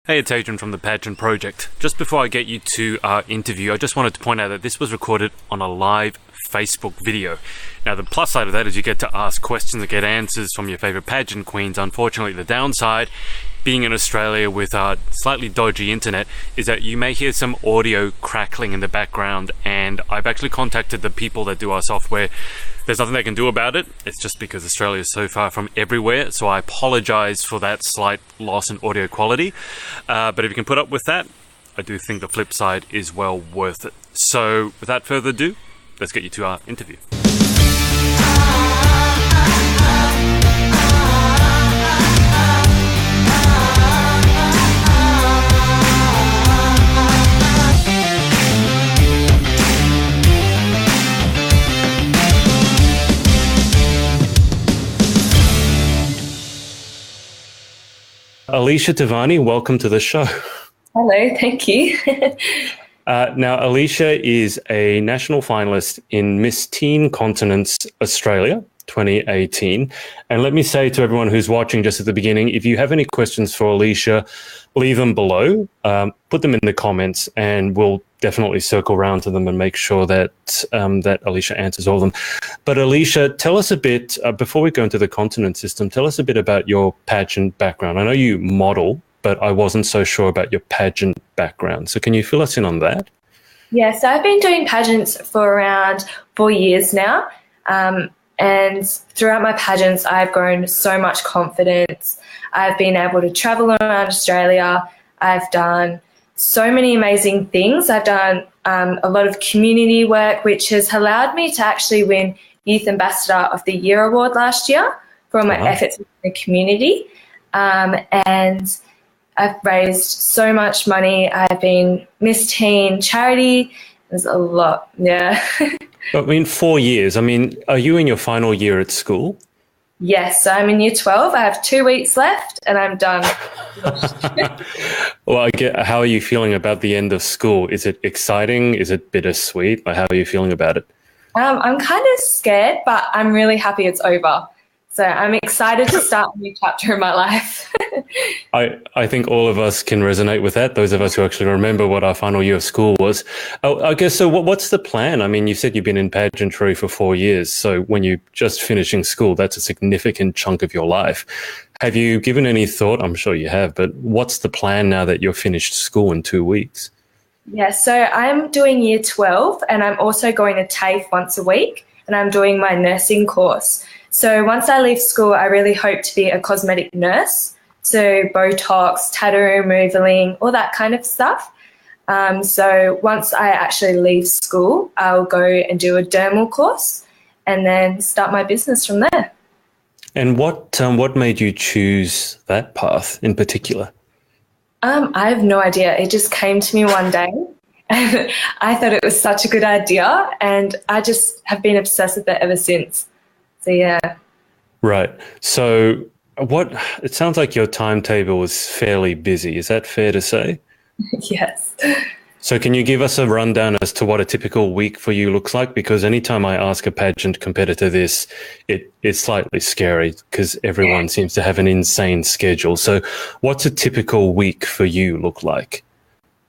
Hey, it's Adrian from the Pageant Project. Just before I get you to our interview, I just wanted to point out that this was recorded on a live Facebook video. Now, the plus side of that is you get to ask questions and get answers from your favourite pageant queens. Unfortunately, the downside, being in Australia with slightly dodgy internet, is that you may hear some audio crackling in the background, and I've actually contacted the people that do our software. There's nothing they can do about it. It's just because Australia is so far from everywhere, so I apologise for that slight loss in audio quality. But if you can put up with that, I do think the flip side is well worth it. So without further ado, let's get you to our interview. Alicia Tavani, welcome to the show. Hello, thank you. Now, Alicia is a national finalist in Miss Teen Continents Australia 2018. And let me say to everyone who's watching just at the beginning, if you have any questions for Alicia, leave them below, put them in the comments, and we'll definitely circle around to them and make sure that that Alicia answers all of them. But Alicia, tell us a bit, before we go into the continent system, tell us a bit about your pageant background. I know you model, but I wasn't so sure about your pageant background. So can you fill us in on that? Yeah, so I've been doing pageants for around 4 years now. And throughout my pageants, I've grown so much confidence. I've been able to travel around Australia. I've done so many amazing things. I've done a lot of community work, which has allowed me to actually win Youth Ambassador of the Year award last year for my efforts in the community. And I've raised so much money. I've been Miss Teen charity. There's a lot, yeah. I mean, 4 years. I mean, are you in your final year at school? Yes, so I'm in year 12. I have 2 weeks left and I'm done. Well, how are you feeling about the end of school? Is it exciting? Is it bittersweet? How are you feeling about it? I'm kind of scared, but I'm really happy it's over. So I'm excited to start a new chapter in my life. I think all of us can resonate with that, those of us who actually remember what our final year of school was. I guess, so what's the plan? I mean, you said you've been in pageantry for 4 years, so when you're just finishing school, that's a significant chunk of your life. Have you given any thought? I'm sure you have, but what's the plan now that you're finished school in 2 weeks? Yeah, so I'm doing year 12 and I'm also going to TAFE once a week and I'm doing my nursing course. So once I leave school, I really hope to be a cosmetic nurse. So Botox, tattoo removaling, all that kind of stuff. So once I actually leave school, I'll go and do a dermal course and then start my business from there. And what made you choose that path in particular? I have no idea. It just came to me one day. I thought it was such a good idea and I just have been obsessed with it ever since. So, yeah. Right. So it sounds like your timetable is fairly busy. Is that fair to say? Yes. So can you give us a rundown as to what a typical week for you looks like? Because anytime I ask a pageant competitor this, it's slightly scary because everyone seems to have an insane schedule. So what's a typical week for you look like?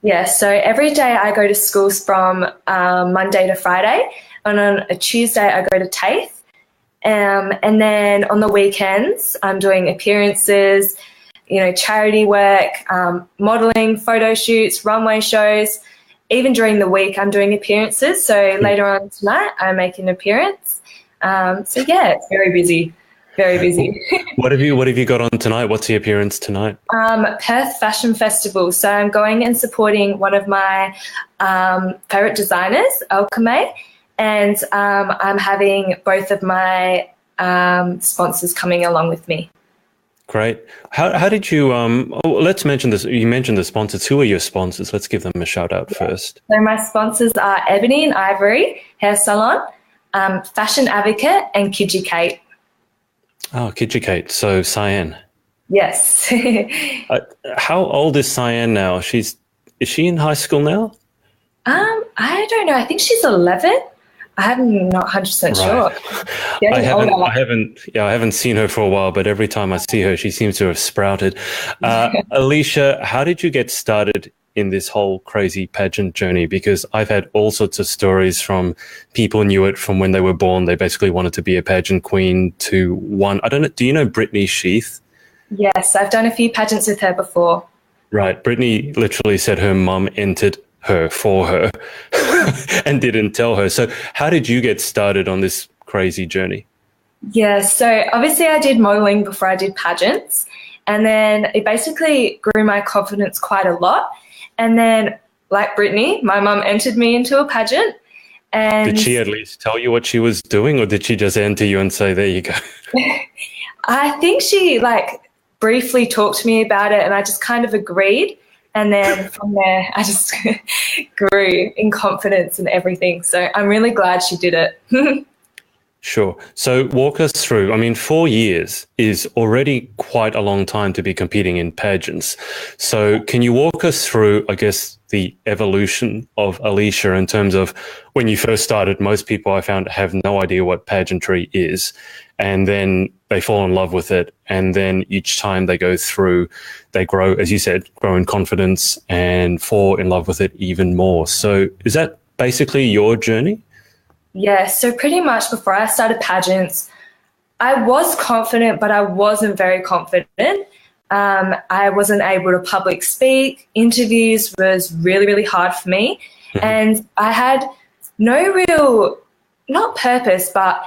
Yeah, so every day I go to schools from Monday to Friday, and on a Tuesday I go to TAFE. And then on the weekends, I'm doing appearances, charity work, modelling, photo shoots, runway shows. Even during the week, I'm doing appearances. So later on tonight, I make an appearance. So yeah, it's very busy, very busy. What have you got on tonight? What's the appearance tonight? Perth Fashion Festival. So I'm going and supporting one of my favourite designers, Alchemy. And I'm having both of my sponsors coming along with me. Great. How did you, let's mention this. You mentioned the sponsors. Who are your sponsors? Let's give them a shout out first. So my sponsors are Ebony and Ivory Hair Salon, Fashion Advocate and Kidgy Kate. Oh, Kidgy Kate. So Cyan. Yes. How old is Cyan now? Is she in high school now? I don't know. I think she's 11. I'm not 100% Right. sure. I haven't seen her for a while, but every time I see her, she seems to have sprouted. Alicia, how did you get started in this whole crazy pageant journey? Because I've had all sorts of stories from people knew it from when they were born. They basically wanted to be a pageant queen to one. I don't know. Do you know Brittany Sheath? Yes, I've done a few pageants with her before. Right. Brittany literally said her mum entered her for her and didn't tell her. So how did you get started on this crazy journey? Yeah, so obviously I did modelling before I did pageants, and then it basically grew my confidence quite a lot. And then, like Brittany, my mum entered me into a pageant. And did she at least tell you what she was doing, or did she just enter you and say, there you go? I think she briefly talked to me about it, and I just kind of agreed. And then from there, I just grew in confidence and everything. So I'm really glad she did it. Sure. So walk us through. I mean, 4 years is already quite a long time to be competing in pageants. So can you walk us through, I guess, the evolution of Alicia in terms of when you first started? Most people I found have no idea what pageantry is, and then they fall in love with it. And then each time they go through, they grow, as you said, grow in confidence and fall in love with it even more. So is that basically your journey? Yeah, so pretty much before I started pageants, I was confident, but I wasn't very confident. I wasn't able to public speak. Interviews was really, really hard for me. Mm-hmm. And I had no real, not purpose, but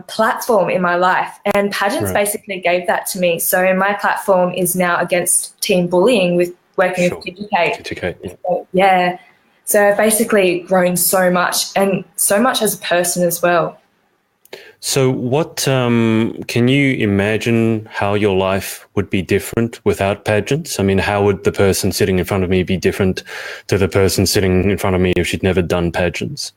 platform in my life. And pageants basically gave that to me. So my platform is now against teen bullying with working with Educate. Yeah. So I've basically grown so much, and so much as a person as well. So what, can you imagine how your life would be different without pageants? I mean, how would the person sitting in front of me be different to the person sitting in front of me if she'd never done pageants?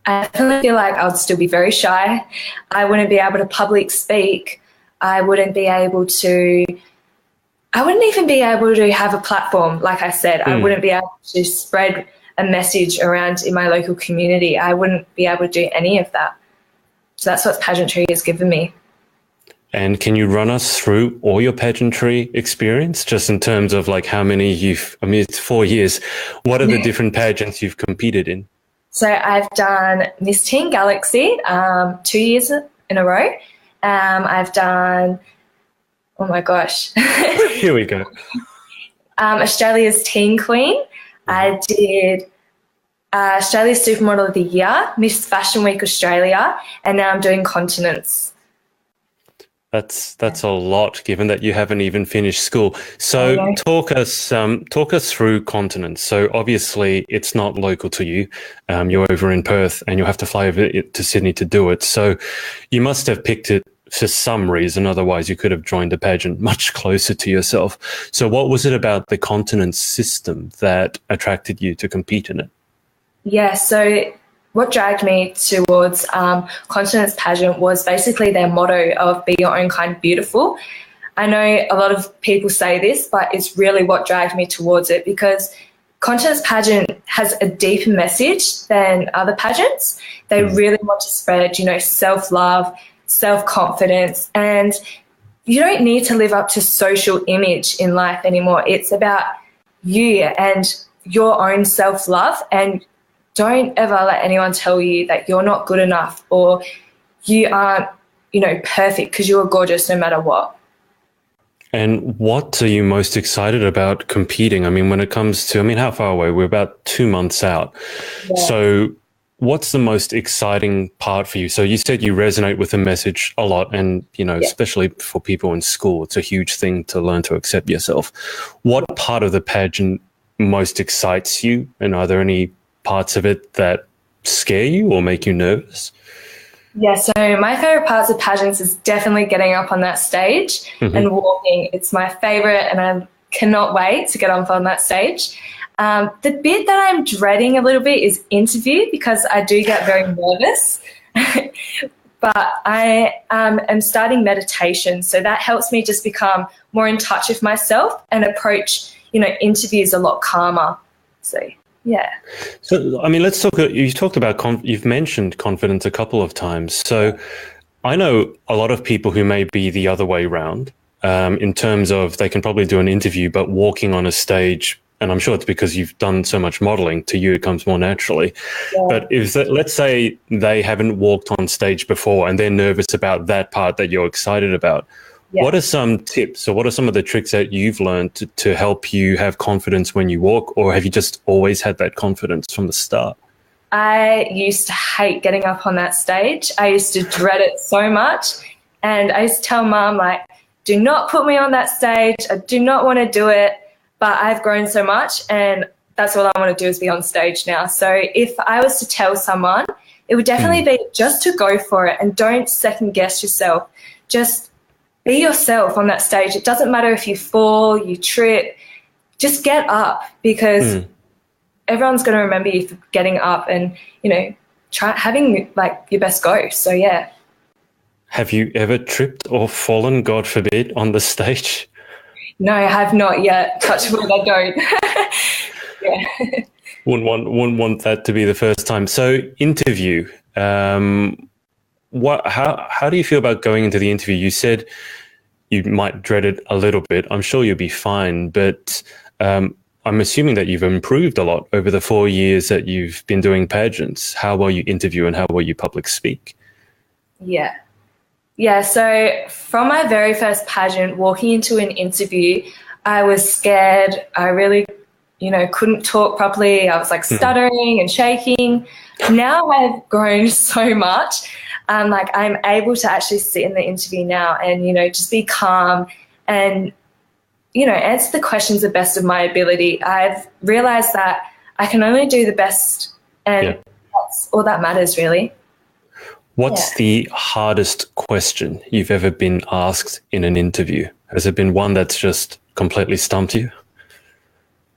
I definitely feel like I would still be very shy. I wouldn't be able to public speak. I wouldn't even be able to have a platform, like I said. I wouldn't be able to spread a message around in my local community. I wouldn't be able to do any of that. So that's what pageantry has given me. And can you run us through all your pageantry experience, just in terms of how many it's 4 years. What are the different pageants you've competed in? So I've done Miss Teen Galaxy 2 years in a row. I've done, oh my gosh. Here we go. Australia's Teen Queen. I did Australia's Supermodel of the Year, Miss Fashion Week Australia, and now I'm doing Continents. That's a lot, given that you haven't even finished school. So talk us through Continents. So obviously it's not local to you. You're over in Perth, and you'll have to fly over to Sydney to do it. So you must have picked it for some reason. Otherwise, you could have joined a pageant much closer to yourself. So what was it about the Continents system that attracted you to compete in it? Yeah, so what dragged me towards Continents pageant was basically their motto of be your own kind beautiful. I know a lot of people say this, but it's really what dragged me towards it, because Continents pageant has a deeper message than other pageants. They really want to spread, self-love, self-confidence, and you don't need to live up to social image in life anymore. It's about you and your own self-love, and don't ever let anyone tell you that you're not good enough or you aren't, perfect, because you are gorgeous no matter what. And what are you most excited about competing? I mean, when it comes to, how far away? We're about 2 months out. Yeah. So what's the most exciting part for you? So you said you resonate with the message a lot, and, especially for people in school, it's a huge thing to learn to accept yourself. What part of the pageant most excites you? And are there any parts of it that scare you or make you nervous? Yeah, so my favourite parts of pageants is definitely getting up on that stage and walking. It's my favourite, and I cannot wait to get up on that stage. The bit that I'm dreading a little bit is interview, because I do get very nervous. But I am starting meditation, so that helps me just become more in touch with myself and approach, interviews a lot calmer. So Yeah. So, I mean, let's talk. You've talked about you've mentioned confidence a couple of times. So, I know a lot of people who may be the other way round, in terms of they can probably do an interview, but walking on a stage, and I'm sure it's because you've done so much modeling, to you it comes more naturally. Yeah. But let's say they haven't walked on stage before and they're nervous about that part that you're excited about. Yeah. What are some tips, or what are some of the tricks that you've learned to help you have confidence when you walk, or have you just always had that confidence from the start? I used to hate getting up on that stage. I used to dread it so much. And I used to tell Mum, like, do not put me on that stage. I do not want to do it. But I've grown so much, and that's all I want to do is be on stage now. So if I was to tell someone, it would definitely be just to go for it and don't second guess yourself. Just be yourself on that stage. It doesn't matter if you fall, you trip, just get up, because everyone's going to remember you for getting up and, you know, try having like your best go. So yeah. Have you ever tripped or fallen, God forbid, on the stage? No, I have not yet. Touch wood, I don't. Yeah. Wouldn't want that to be the first time. So interview. How do you feel about going into the interview? You said you might dread it a little bit. I'm sure you'll be fine, but I'm assuming that you've improved a lot over the 4 years that you've been doing pageants. How well you interview and how well you public speak? Yeah. Yeah, so from my very first pageant, walking into an interview, I was scared. I really, couldn't talk properly. I was like stuttering and shaking. Now I've grown so much. I'm able to actually sit in the interview now and, just be calm and, answer the questions the best of my ability. I've realized that I can only do the best, and that's all that matters, really. What's the hardest question you've ever been asked in an interview? Has there been one that's just completely stumped you?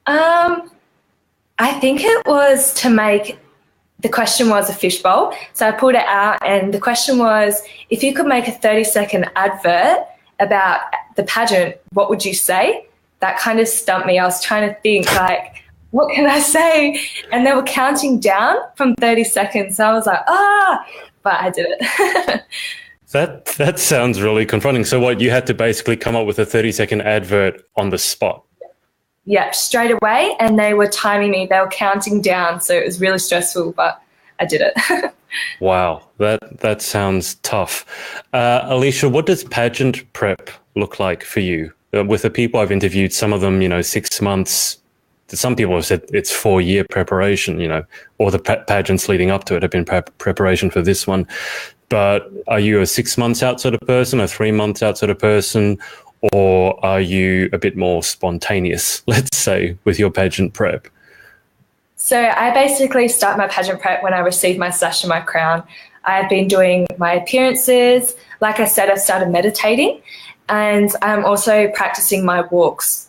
I think it was the question was a fishbowl. So I pulled it out and the question was, if you could make a 30-second advert about the pageant, what would you say? That kind of stumped me. I was trying to think what can I say? And they were counting down from 30 seconds. So I was like, but I did it. That sounds really confronting. So what, you had to basically come up with a 30-second advert on the spot? Yeah, straight away. And they were timing me. They were counting down. So it was really stressful, but I did it. Wow, that sounds tough. Alicia, what does pageant prep look like for you? With the people I've interviewed, some of them, 6 months. Some people have said it's 4-year preparation, or the pageants leading up to it have been preparation for this one. But are you a 6 months out sort of person, a 3 months out sort of person, or are you a bit more spontaneous, let's say, with your pageant prep? So I basically start my pageant prep when I receive my sash and my crown. I've been doing my appearances. Like I said, I've started meditating, and I'm also practicing my walks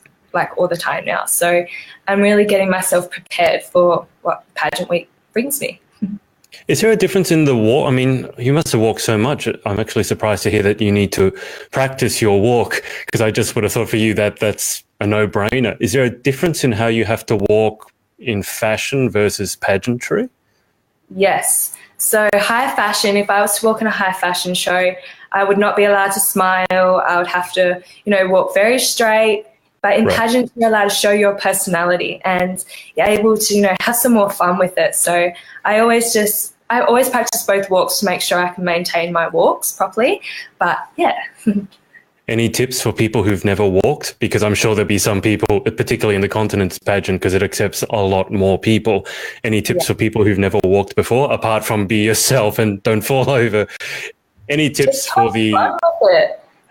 all the time now. So I'm really getting myself prepared for what pageant week brings me. Is there a difference in the walk? I mean, you must have walked so much. I'm actually surprised to hear that you need to practice your walk, because I just would have thought for you that that's a no-brainer. Is there a difference in how you have to walk in fashion versus pageantry? Yes. So high fashion, if I was to walk in a high fashion show, I would not be allowed to smile. I would have to, walk very straight. But in pageants, you're allowed to show your personality and you're able to, have some more fun with it. So I always practice both walks to make sure I can maintain my walks properly. But yeah. Any tips for people who've never walked? Because I'm sure there'll be some people, particularly in the Continents pageant, because it accepts a lot more people. Any tips for people who've never walked before, apart from be yourself and don't fall over? Any tips for the...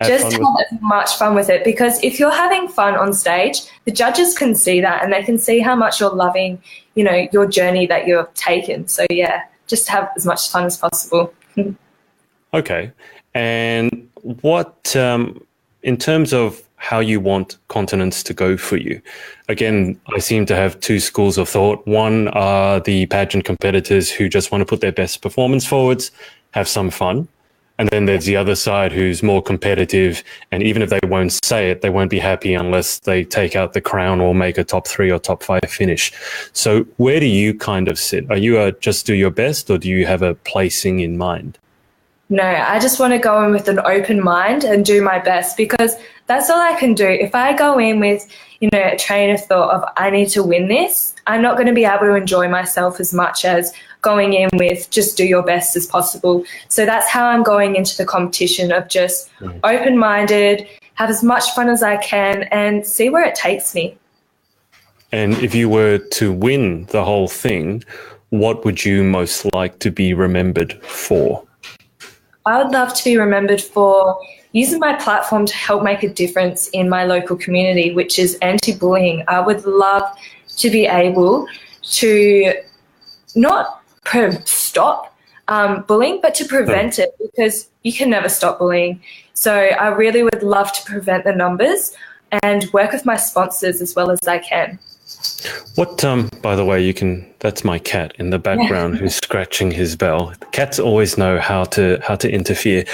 Just have as much fun with it, because if you're having fun on stage, the judges can see that and they can see how much you're loving, your journey that you've taken. So yeah, just have as much fun as possible. Okay. And what, in terms of how you want Continents to go for you, again, I seem to have two schools of thought. One are the pageant competitors who just want to put their best performance forwards, have some fun. And then there's the other side who's more competitive, and even if they won't say it, they won't be happy unless they take out the crown or make a top 3 or top 5 finish. So where do you kind of sit? Are you a just do your best, or do you have a placing in mind? No, I just want to go in with an open mind and do my best, because that's all I can do. If I go in with, a train of thought of I need to win this, I'm not going to be able to enjoy myself as much as going in with just do your best as possible. So that's how I'm going into the competition, of just open-minded, have as much fun as I can and see where it takes me. And if you were to win the whole thing, what would you most like to be remembered for? I would love to be remembered for using my platform to help make a difference in my local community, which is anti-bullying. I would love to be able to not stop bullying, but to prevent it, because you can never stop bullying. So I really would love to prevent the numbers and work with my sponsors as well as I can. What, by the way, that's my cat in the background who's scratching his bell. Cats always know how to interfere.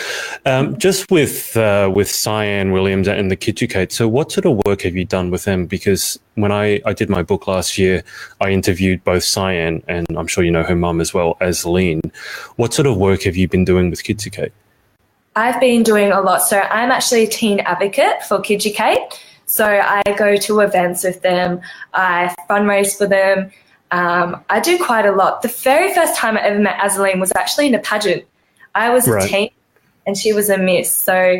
Just with Cyan Williams and the Kitucate, so what sort of work have you done with them? Because when I did my book last year, I interviewed both Cyan, and I'm sure you know her mum as well, as Lean. What sort of work have you been doing with Kitucate? I've been doing a lot. So I'm actually a teen advocate for Kitucate. So I go to events with them, I fundraise for them, I do quite a lot. The very first time I ever met Azaleen was actually in a pageant. I was a teen and she was a miss. So,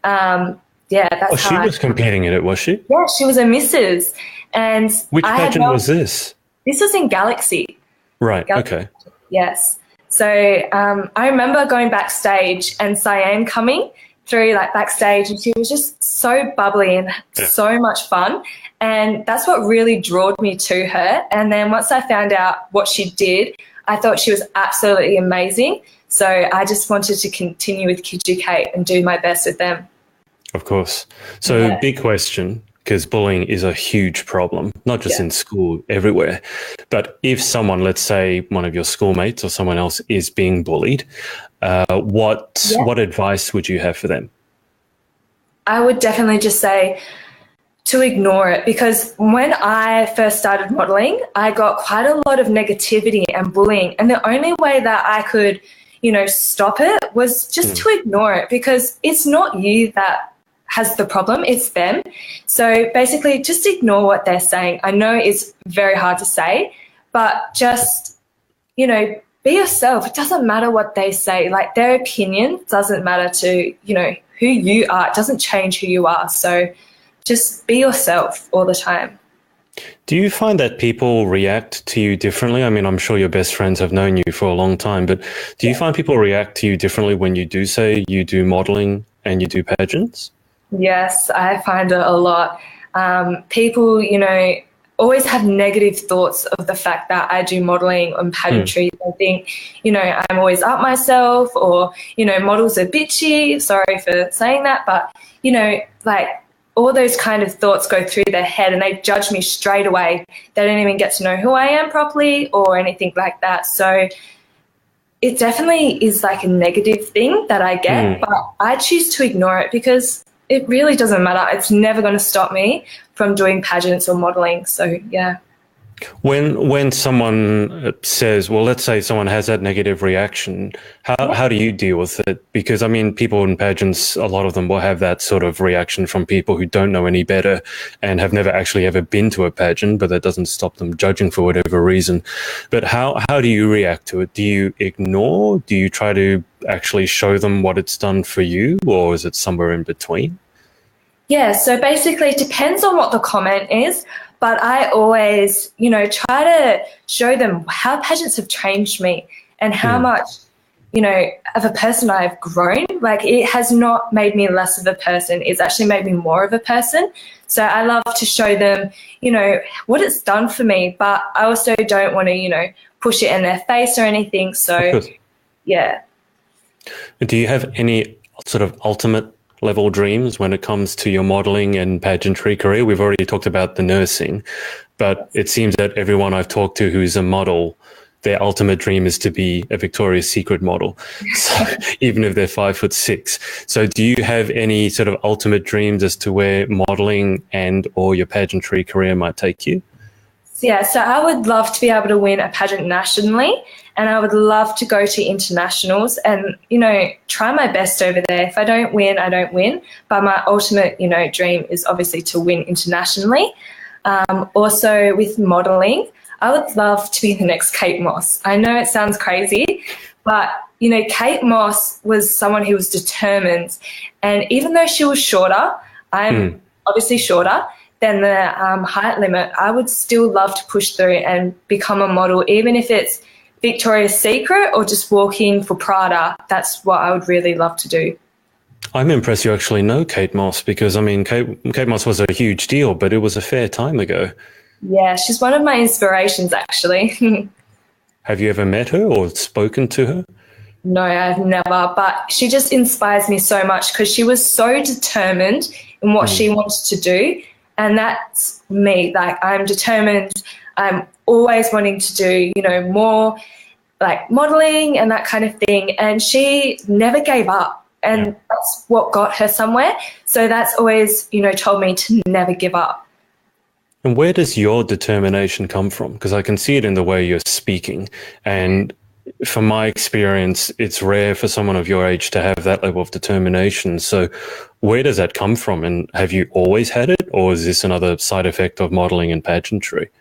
that's how she was competing in it, was she? Yeah, she was a missus. And which pageant was this? This was in Galaxy. Right, okay. Yes. So I remember going backstage and Cyan coming through backstage, and she was just so bubbly and so much fun, and that's what really drew me to her. And then once I found out what she did, I thought she was absolutely amazing, so I just wanted to continue with Kitucate and do my best with them. Of course. So big question, because bullying is a huge problem, not just in school, everywhere. But if someone, let's say one of your schoolmates or someone else is being bullied, what advice would you have for them? I would definitely just say to ignore it, because when I first started modelling, I got quite a lot of negativity and bullying, and the only way that I could, stop it was just to ignore it, because it's not you that has the problem, it's them. So basically just ignore what they're saying. I know it's very hard to say, but just, be yourself. It doesn't matter what they say. Their opinion doesn't matter to, who you are. It doesn't change who you are. So just be yourself all the time. Do you find that people react to you differently? I mean, I'm sure your best friends have known you for a long time, but do you find people react to you differently when you do say you do modelling and you do pageants? Yes, I find it a lot. People, always have negative thoughts of the fact that I do modelling and pageantry. They think, I'm always up myself, or, models are bitchy. Sorry for saying that, but, all those kind of thoughts go through their head and they judge me straight away. They don't even get to know who I am properly or anything like that. So it definitely is a negative thing that I get, but I choose to ignore it because it really doesn't matter. It's never going to stop me from doing pageants or modelling. So, yeah. When someone says, well, let's say someone has that negative reaction, how do you deal with it? Because, I mean, people in pageants, a lot of them will have that sort of reaction from people who don't know any better and have never actually ever been to a pageant, but that doesn't stop them judging for whatever reason. But how do you react to it? Do you ignore? Do you try to actually show them what it's done for you, or is it somewhere in between? Yeah, so basically it depends on what the comment is, but I always, try to show them how pageants have changed me and how much, of a person I've grown. It has not made me less of a person. It's actually made me more of a person. So I love to show them, what it's done for me, but I also don't want to, push it in their face or anything. So, yeah. Do you have any sort of ultimate level dreams when it comes to your modelling and pageantry career? We've already talked about the nursing, but it seems that everyone I've talked to who's a model, their ultimate dream is to be a Victoria's Secret model, so, even if they're 5'6". So do you have any sort of ultimate dreams as to where modeling and or your pageantry career might take you? Yeah, so I would love to be able to win a pageant nationally, and I would love to go to internationals and, try my best over there. If I don't win, I don't win. But my ultimate, dream is obviously to win internationally. Also with modelling, I would love to be the next Kate Moss. I know it sounds crazy, but, Kate Moss was someone who was determined. And even though she was shorter, I'm obviously shorter than the height limit, I would still love to push through and become a model, even if it's Victoria's Secret or just walking for Prada. That's what I would really love to do. I'm impressed you actually know Kate Moss, because, Kate Moss was a huge deal, but it was a fair time ago. Yeah, she's one of my inspirations, actually. Have you ever met her or spoken to her? No, I've never, but she just inspires me so much because she was so determined in what she wanted to do, and that's me. Like, I'm determined. I'm always wanting to do, more like modelling and that kind of thing, and she never gave up. And that's what got her somewhere. So that's always, told me to never give up. And where does your determination come from? Because I can see it in the way you're speaking. And from my experience, it's rare for someone of your age to have that level of determination. So where does that come from? And have you always had it? Or is this another side effect of modelling and pageantry?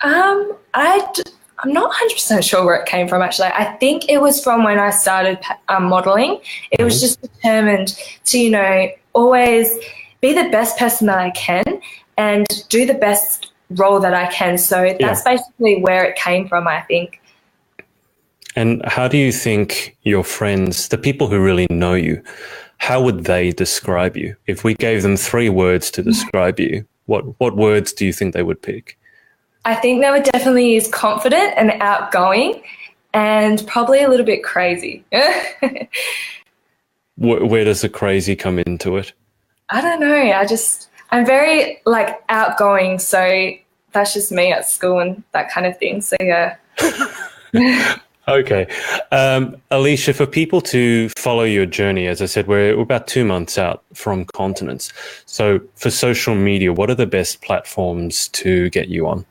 I'm not 100% sure where it came from, actually. I think it was from when I started modelling. It was just determined to, always be the best person that I can and do the best role that I can. So that's basically where it came from, I think. And how do you think your friends, the people who really know you, how would they describe you? If we gave them 3 words to describe you, what words do you think they would pick? I think they would definitely use confident and outgoing and probably a little bit crazy. Where does the crazy come into it? I don't know. I'm very outgoing. So that's just me at school and that kind of thing. So yeah. Okay. Alicia, for people to follow your journey, as I said, we're about 2 months out from Continents. So for social media, what are the best platforms to get you on?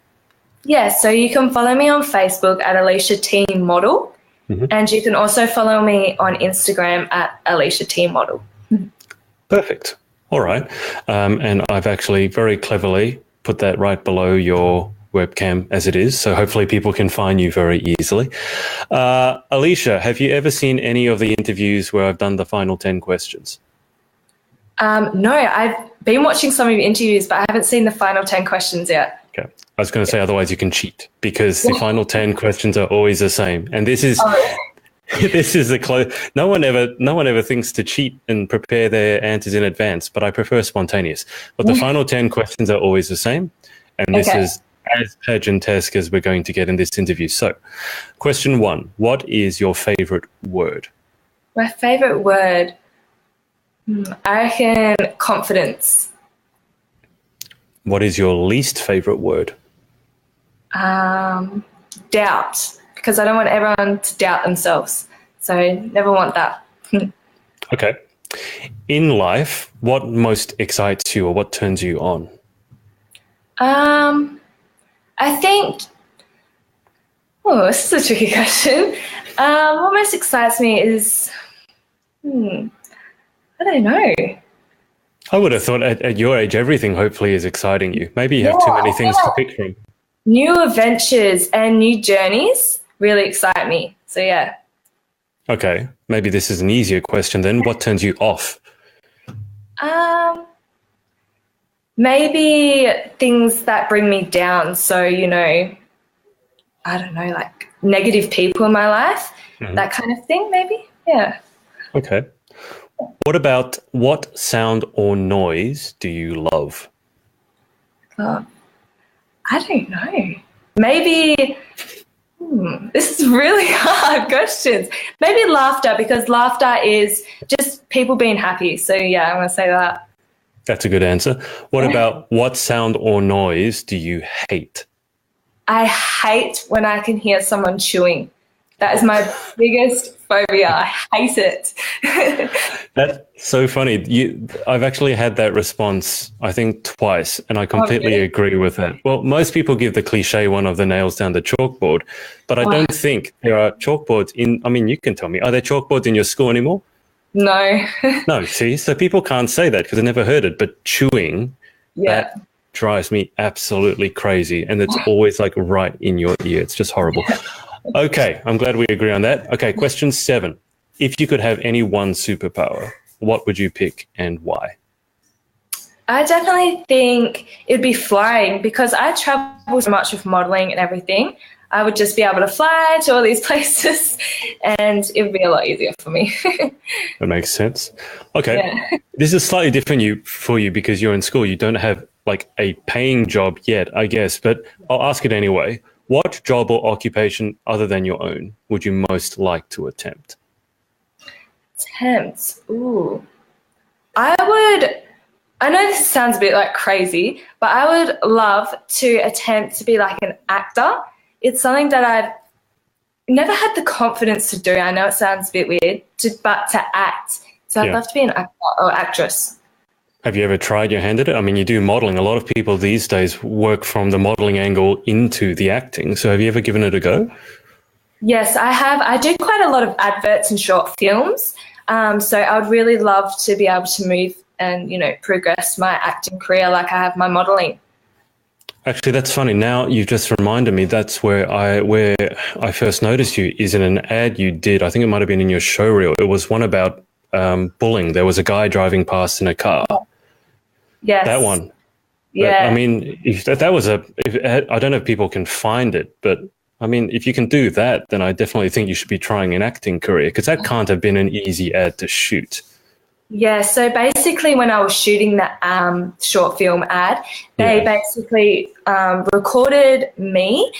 Yeah, so you can follow me on Facebook at Alicia T Model, and you can also follow me on Instagram at Alicia T Model. Perfect. All right. And I've actually very cleverly put that right below your webcam as it is, so hopefully people can find you very easily. Alicia, have you ever seen any of the interviews where I've done the final 10 questions? No, I've been watching some of your interviews, but I haven't seen the final 10 questions yet. Okay. I was going to say, otherwise you can cheat, because the final 10 questions are always the same. And this is this is no one ever thinks to cheat and prepare their answers in advance, but I prefer spontaneous. But the final 10 questions are always the same. And this is as pageantesque as we're going to get in this interview. So, question 1, what is your favorite word? My favorite word, I reckon confidence. What is your least favorite word? Doubt, because I don't want everyone to doubt themselves. So never want that. Okay. In life, what most excites you or what turns you on? I think, this is a tricky question. What most excites me is, I don't know. I would have thought at your age, everything hopefully is exciting you. Maybe you have too many things to pick from. New adventures and new journeys really excite me. So, yeah. Okay. Maybe this is an easier question then. What turns you off? Maybe things that bring me down. So, I don't know, like negative people in my life, that kind of thing, maybe. Yeah. Okay. What about what sound or noise do you love? I don't know. Maybe, this is really hard questions. Maybe laughter, because laughter is just people being happy. So, yeah, I'm going to say that. That's a good answer. What about what sound or noise do you hate? I hate when I can hear someone chewing. That is my biggest phobia. I hate it. That's so funny. I've actually had that response, I think, twice, and I completely agree with that. Well, most people give the cliche one of the nails down the chalkboard, but I don't think there are chalkboards you can tell me, are there chalkboards in your school anymore? No. No, see? So people can't say that because I never heard it, but chewing, that drives me absolutely crazy, and it's always like right in your ear. It's just horrible. Okay, I'm glad we agree on that. Okay, question 7. If you could have any one superpower, what would you pick and why? I definitely think it'd be flying, because I travel so much with modelling and everything. I would just be able to fly to all these places and it would be a lot easier for me. That makes sense. Okay, This is slightly different for you because you're in school. You don't have like a paying job yet, I guess, but I'll ask it anyway. What job or occupation other than your own would you most like to attempt? Ooh. I know this sounds a bit like crazy, but I would love to attempt to be like an actor. It's something that I've never had the confidence to do. I know it sounds a bit weird, but to act. So I'd love to be an actor or actress. Have you ever tried your hand at it? I mean, you do modeling. A lot of people these days work from the modeling angle into the acting. So have you ever given it a go? Yes, I have. I do quite a lot of adverts and short films. So I would really love to be able to move and, progress my acting career like I have my modeling. Actually, that's funny. Now you've just reminded me that's where I first noticed you is in an ad you did. I think it might have been in your show reel. It was one about bullying. There was a guy driving past in a car. Yes. That one. Yeah. But, I mean, I don't know if people can find it, but I mean, if you can do that, then I definitely think you should be trying an acting career, because that can't have been an easy ad to shoot. Yeah, so basically when I was shooting that short film ad, they basically recorded me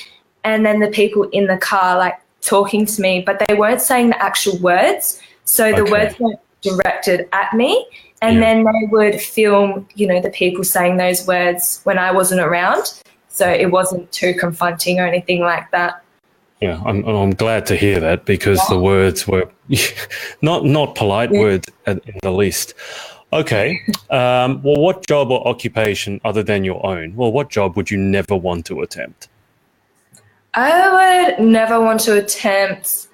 and then the people in the car like talking to me, but they weren't saying the actual words. So the words weren't directed at me. And then they would film, the people saying those words when I wasn't around. So it wasn't too confronting or anything like that. Yeah, I'm glad to hear that, because the words were not polite words in the least. Okay. Well, what job or occupation other than your own? Well, what job would you never want to attempt? I would never want to attempt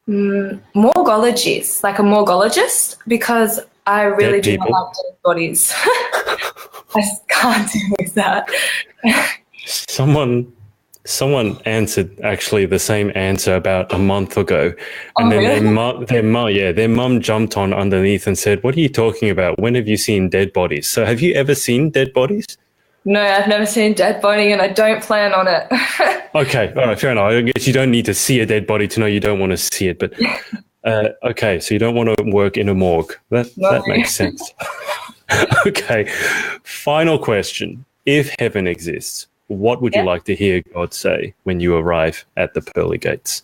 morgologies, like a morgologist, because I really do not like dead bodies. I just can't deal with that. Someone answered actually the same answer about a month ago, and then really? their mum jumped on underneath and said, "What are you talking about? When have you seen dead bodies?" So, have you ever seen dead bodies? No, I've never seen a dead body, and I don't plan on it. Okay, all right, fair enough. I guess you don't need to see a dead body to know you don't want to see it, but okay, so you don't want to work in a morgue. That makes sense. Okay, final question: if heaven exists, what would you like to hear God say when you arrive at the pearly gates?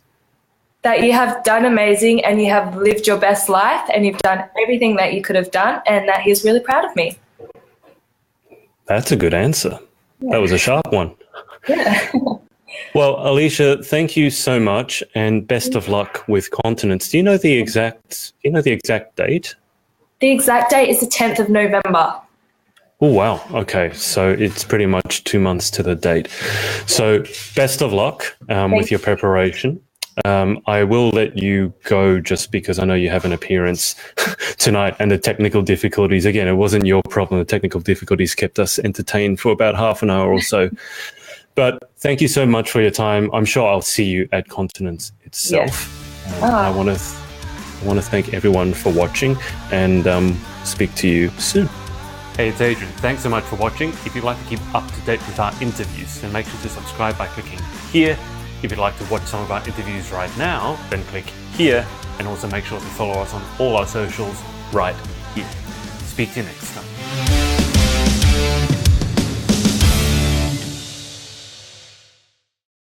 That you have done amazing and you have lived your best life and you've done everything that you could have done, and that He's really proud of me. That's a good answer. That was a sharp one. Yeah. Well, Alicia, thank you so much, and best of luck with Continents. Do you know the exact date? The exact date is the 10th of November. Oh, wow. Okay. So it's pretty much 2 months to the date. So best of luck with your preparation. I will let you go just because I know you have an appearance tonight, and the technical difficulties, again, it wasn't your problem. The technical difficulties kept us entertained for about half an hour or so. But thank you so much for your time. I'm sure I'll see you at Continents itself. Yes. I want to thank everyone for watching, and speak to you soon. Hey, it's Adrian. Thanks so much for watching. If you'd like to keep up to date with our interviews, then make sure to subscribe by clicking here. If you'd like to watch some of our interviews right now, then click here, and also make sure to follow us on all our socials right here. Speak to you next time.